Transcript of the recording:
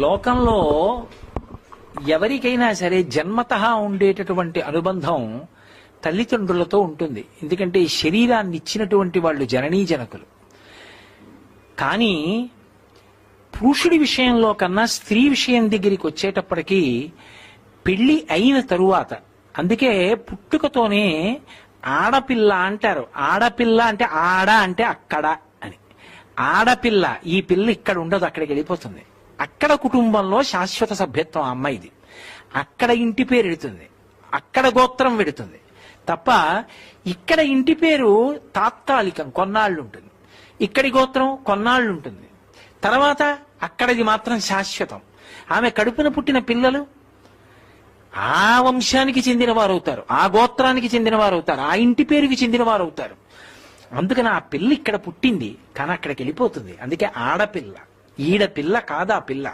లోకంలో ఎవరికైనా సరే జన్మతః ఉండేటటువంటి అనుబంధం తల్లిదండ్రులతో ఉంటుంది. ఎందుకంటే ఈ శరీరాన్ని ఇచ్చినటువంటి వాళ్ళు జననీ జనకులు. కానీ పురుషుడి విషయంలో కన్నా స్త్రీ విషయం దగ్గరికి వచ్చేటప్పటికీ పెళ్లి అయిన తరువాత, అందుకే పుట్టుకతోనే ఆడపిల్ల అంటారు. ఆడపిల్ల అంటే ఆడ అంటే అక్కడ అని. ఆడపిల్ల, ఈ పిల్ల ఇక్కడ ఉండదు, అక్కడికి వెళ్ళిపోతుంది. అక్కడ కుటుంబంలో శాశ్వత సభ్యత్వం ఆ అమ్మాయిది. అక్కడ ఇంటి పేరు ఎడుతుంది, అక్కడ గోత్రం వెడుతుంది తప్ప ఇక్కడ ఇంటి పేరు తాత్కాలికం, కొన్నాళ్ళు ఉంటుంది. ఇక్కడి గోత్రం కొన్నాళ్ళు ఉంటుంది. తర్వాత అక్కడిది మాత్రం శాశ్వతం. ఆమె కడుపున పుట్టిన పిల్లలు ఆ వంశానికి చెందిన వారు అవుతారు, ఆ గోత్రానికి చెందిన వారు అవుతారు, ఆ ఇంటి పేరుకి చెందిన వారు అవుతారు. అందుకని ఆ పిల్ల ఇక్కడ పుట్టింది కానీ అక్కడికి వెళ్ళిపోతుంది. అందుకే ఆడపిల్ల, ఈడపిల్ల కాదా పిల్ల.